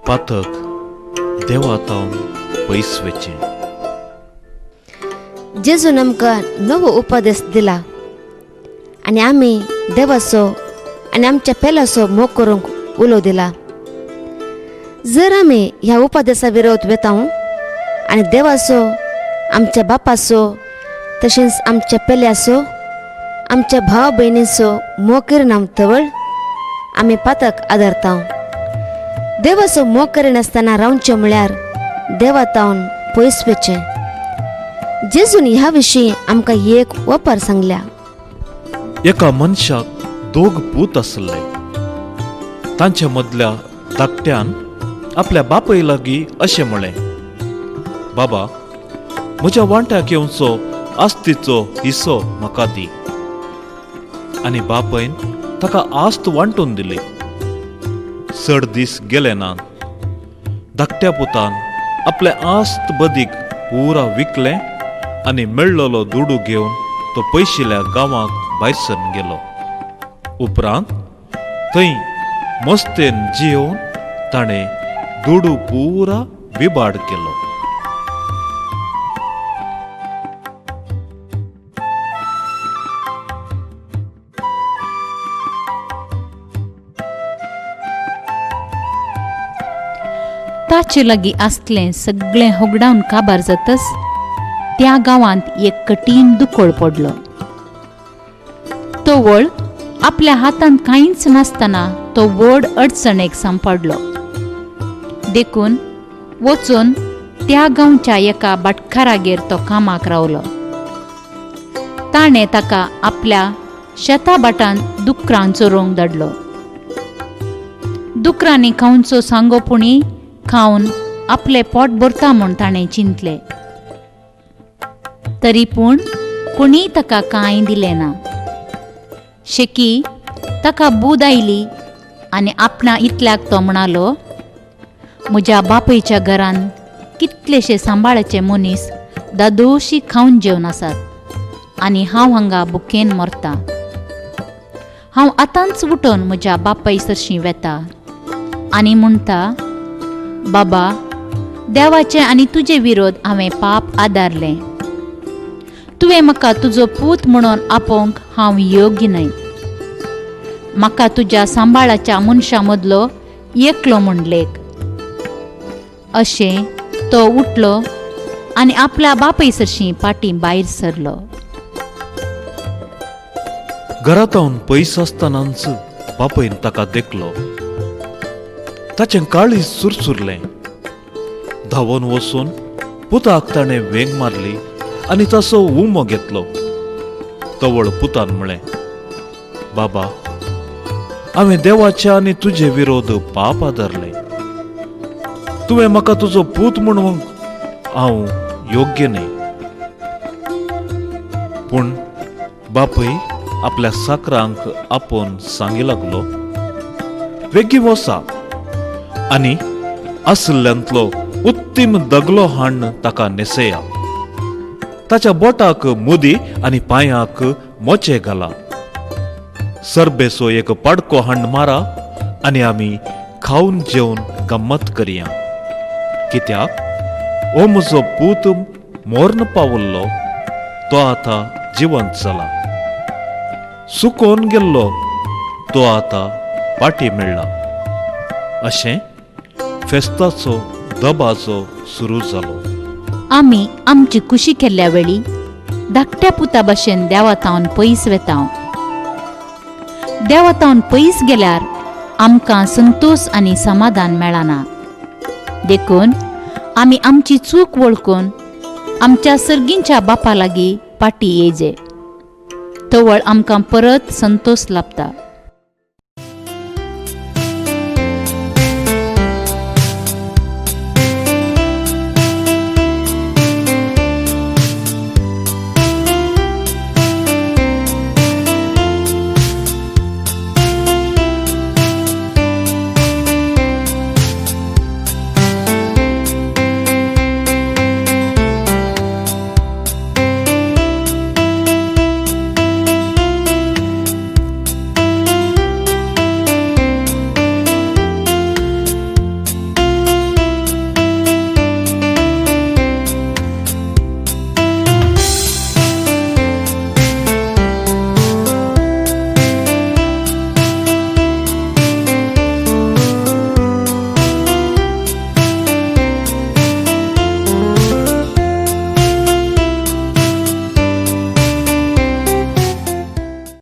पातक देवातावन पयस वचचें. जेजून आमकां नवो उपदेश दिला आनी आमी देवाचो आनी आमच्या पेलाचो मोग करूंक उलो दिला. जर आमी ह्या उपदेशा विरोध वेतां आनी देवाचो, आमच्या बापाचो, तशेंच आमच्या पेल्याचो, आमच्या भाव भयणीचो मोग करिना तवळ आमी पातक आदारता. देवाचो मोग करिनासतना रावचें म्हळ्यार देवातावन पयस वचचें. जेजून ह्या विशीं आमकां एक वपार सांगल्या. एका मनशाक 2 पूत आसले. तांचे मदल्या धाकट्यान आपल्या बापाय लागीं अशें म्हळें, बाबा, म्हज्या वांट्याक येवचो आस्तीचो हिस्सो म्हाका दी. आनी बापायन ताका आस्त वांटून दिली. चड दीस गेले नात. धाकट्या पुतान आपले आस्त बदीक पुरा विकलें आनी मेळ्ळलो दुडू घेवन तो पयशिल्ल्या गांवाक भायर सरून गेलो. उपरांत थंय मस्तेन जेवन ताणें दुडू पुरा बिबाड केलो. ताचे लागीं आसलें सगळें होगडावन काबार जातच त्या गांवांत एक कठीण दुकोळ पडलो. तो वळ आपल्या हातांत कांयच नासतना तो व्हड अडचणेक सांपडलो. देखून वचून त्या गांवच्या एका भाटकारागेर तो कामाक रावलो. ताणें ताका आपल्या शेताभाटांत दुकरां चोरूंक धाडलो. दुकरांनी खावचो सांगोपुणी खावन आपले पोट भरता म्हूण ताणें चिंतलें. तरी पूण कोणीय ताका कांय दिलें ना. शेकी ताका बूद आयली आनी आपणा इतल्याक तो म्हणालो, म्हज्या बापयच्या घरान कितलेशे सांबाळाचे मनीस दादोशी खावन जेवन आसात आनी हांव हांगा भुकेन मरता. हांव आतांच उठोन म्हज्या बापाय सरशीं वेता आनी म्हणटा, बाबा, देवाचे आनी तुजे विरोध हांवें पाप आदारलें. तुवें म्हाका तुजो पूत म्हणून आपोवंक हांव योग्य न्हय. म्हाका तुज्या सांबाळाच्या मनशां मदलो एकलो म्हूण लेख. अशें तो उठलो आनी आपल्या बापाय सरशीं पाटी भायर सरलो. घरातावन पयस आसतनाच बापायन ताका देखलो. ताचें काळीज सुरसुरलें. धांवून वचून पुताक ताणें वेंग मारली आनी ताचो उमो घेतलो. तवळ पुतान म्हळें, बाबा, हांवें देवाचे आनी तुजे विरोध पाप आदारले. तुवें म्हाका तुजो पूत म्हणून हांव योग्य न्हय. पूण बापूय आपल्या साकरांक आपोवन सांगी लागलो, वेगी वसा आनी आसल्ल्यांतलो उत्तीम दगलो हाण ताका नेसया. ताच्या बोटाक मुदी आनी पांयाक मोचे घाला. सरबेचो एक पाडको हांड मारा आनी आमी खावन जेवन गम्मत करया. कित्याक हो म्हजो पूत मोर्न पावल्लो, तो आतां जिवंत जाला. सुकोवन गेल्लो, तो आतां पाटी मेळ्ळा. अशें फेस्ताचो दबाजो सुरू जालो. आमी आमची खुशी केल्ल्या वेळी धाकट्या पुता भाशेन देवातावन पयस वेता. देवातावन पयस गेल्यार आमकां संतोष आनी समाधान मेळना. देखून आमी आमची चूक वळखून आमच्या सर्गींच्या बापा लागीं पाटी येयजे. तवळ आमकां परत संतोष लाभता.